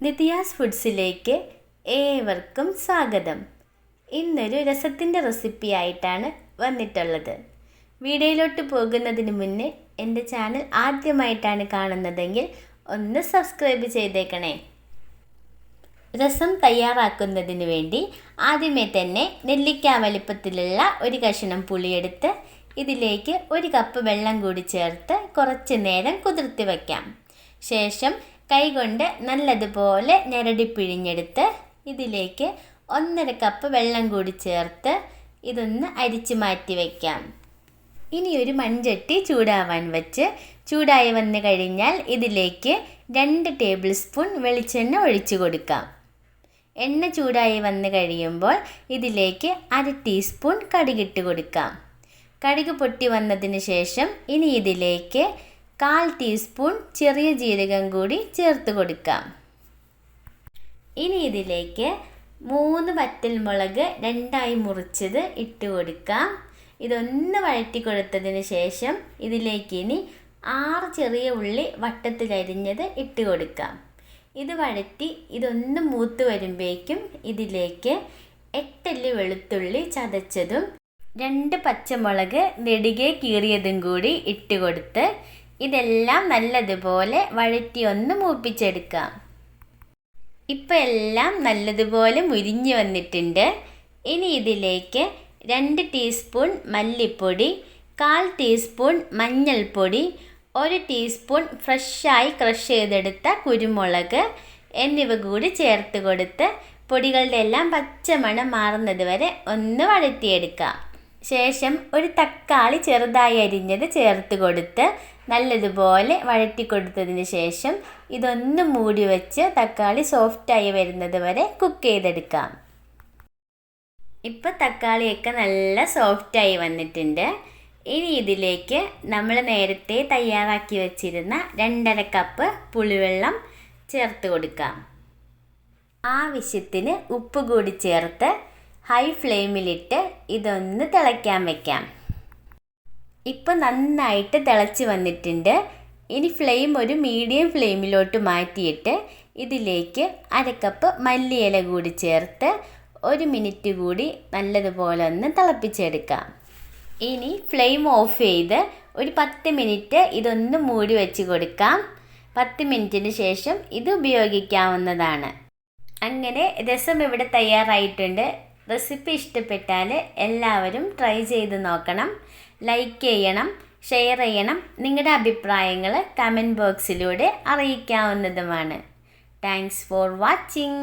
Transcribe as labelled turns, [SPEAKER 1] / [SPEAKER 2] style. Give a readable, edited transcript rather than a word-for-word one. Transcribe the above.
[SPEAKER 1] നിധിയാസ് ഫുഡ്സിലേക്ക് ഏവർക്കും സ്വാഗതം. ഇന്നൊരു രസത്തിൻ്റെ റെസിപ്പി ആയിട്ടാണ് വന്നിട്ടുള്ളത്. വീഡിയോയിലോട്ട് പോകുന്നതിന് മുന്നേ എൻ്റെ ചാനൽ ആദ്യമായിട്ടാണ് കാണുന്നതെങ്കിൽ ഒന്ന് സബ്സ്ക്രൈബ് ചെയ്തേക്കണേ. രസം തയ്യാറാക്കുന്നതിന് വേണ്ടി ആദ്യമേ തന്നെ നെല്ലിക്ക വലിപ്പത്തിലുള്ള ഒരു കഷ്ണം പുളിയെടുത്ത് ഇതിലേക്ക് 1 കപ്പ് വെള്ളം കൂടി ചേർത്ത് കുറച്ച് നേരം കുതിർത്തി വയ്ക്കാം. ശേഷം കൈകൊണ്ട് നല്ലതുപോലെ ഞെരടി പിഴിഞ്ഞെടുത്ത് ഇതിലേക്ക് 1.5 കപ്പ് വെള്ളം കൂടി ചേർത്ത് ഇതൊന്ന് അരിച്ച് മാറ്റി വയ്ക്കാം. ഇനി ഒരു മൺചട്ടി ചൂടാവാൻ വെച്ച് ചൂടായി വന്നു കഴിഞ്ഞാൽ ഇതിലേക്ക് 2 ടേബിൾ സ്പൂൺ വെളിച്ചെണ്ണ ഒഴിച്ചു കൊടുക്കാം. എണ്ണ ചൂടായി വന്നു കഴിയുമ്പോൾ ഇതിലേക്ക് 1/2 ടീസ്പൂൺ കടുകിട്ട് കൊടുക്കാം. കടുക് പൊട്ടി വന്നതിന് ശേഷം ഇനി ഇതിലേക്ക് 1/4 ടീസ്പൂൺ ചെറിയ ജീരകം കൂടി ചേർത്ത് കൊടുക്കാം. ഇനി ഇതിലേക്ക് 3 വറ്റൽമുളക് 2ആയി മുറിച്ചത് ഇട്ട് കൊടുക്കാം. ഇതൊന്ന് വഴറ്റി കൊടുത്തതിന് ശേഷം ഇതിലേക്ക് ഇനി 6 ചെറിയ ഉള്ളി വട്ടത്തിലരിഞ്ഞത് ഇട്ട് കൊടുക്കാം. ഇത് വഴറ്റി ഇതൊന്ന് മൂത്ത് വരുമ്പോഴേക്കും ഇതിലേക്ക് 8 അല്ലി വെളുത്തുള്ളി ചതച്ചതും 2 പച്ചമുളക് നെടുകെ കീറിയതും കൂടി ഇട്ട് കൊടുത്ത് ഇതെല്ലാം നല്ലതുപോലെ വഴറ്റി ഒന്ന് മൂപ്പിച്ചെടുക്കാം. ഇപ്പം എല്ലാം നല്ലതുപോലെ മുരിഞ്ഞ് വന്നിട്ടുണ്ട്. ഇനി ഇതിലേക്ക് 2 ടീസ്പൂൺ മല്ലിപ്പൊടി, 1/4 ടീസ്പൂൺ മഞ്ഞൾപ്പൊടി, 1 ടീസ്പൂൺ ഫ്രഷായി ക്രഷ് ചെയ്തെടുത്ത കുരുമുളക് എന്നിവ കൂടി ചേർത്ത് കൊടുത്ത് പൊടികളുടെ എല്ലാം പച്ചമണം മാറുന്നത് വരെ ഒന്ന് വഴറ്റിയെടുക്കാം. ശേഷം ഒരു തക്കാളി ചെറുതായി അരിഞ്ഞത് ചേർത്ത് കൊടുത്ത് നല്ലതുപോലെ വഴറ്റി കൊടുത്തതിന് ശേഷം ഇതൊന്ന് മൂടി വെച്ച് തക്കാളി സോഫ്റ്റായി വരുന്നത് വരെ കുക്ക് ചെയ്തെടുക്കാം. ഇപ്പം തക്കാളിയൊക്കെ നല്ല സോഫ്റ്റായി വന്നിട്ടുണ്ട്. ഇനി ഇതിലേക്ക് നമ്മൾ നേരത്തെ തയ്യാറാക്കി വെച്ചിരുന്ന 2.5 കപ്പ് പുളിവെള്ളം ചേർത്ത് കൊടുക്കാം. ആവശ്യത്തിന് ഉപ്പ് കൂടി ചേർത്ത് ഹൈ ഫ്ലെയിമിലിട്ട് ഇതൊന്ന് തിളയ്ക്കാൻ വയ്ക്കാം. ഇപ്പം നന്നായിട്ട് തിളച്ച് വന്നിട്ടുണ്ട്. ഇനി ഫ്ലെയിം ഒരു മീഡിയം ഫ്ലെയിമിലോട്ട് മാറ്റിയിട്ട് ഇതിലേക്ക് 1/2 കപ്പ് മല്ലിയില കൂടി ചേർത്ത് 1 മിനിറ്റ് കൂടി നല്ലതുപോലെ ഒന്ന് തിളപ്പിച്ചെടുക്കാം. ഇനി ഫ്ലെയിം ഓഫ് ചെയ്ത് ഒരു 10 മിനിറ്റ് ഇതൊന്ന് മൂടി വെച്ച് കൊടുക്കാം. 10 മിനിറ്റിന് ശേഷം ഇത് ഉപയോഗിക്കാവുന്നതാണ്. അങ്ങനെ രസം ഇവിടെ തയ്യാറായിട്ടുണ്ട്. റെസിപ്പി ഇഷ്ടപ്പെട്ടാൽ എല്ലാവരും ട്രൈ ചെയ്ത് നോക്കണം. ലൈക്ക് ചെയ്യണം, ഷെയർ ചെയ്യണം. നിങ്ങളുടെ അഭിപ്രായങ്ങൾ കമൻറ്റ് ബോക്സിലൂടെ അറിയിക്കാവുന്നതുമാണ്. Thanks for watching.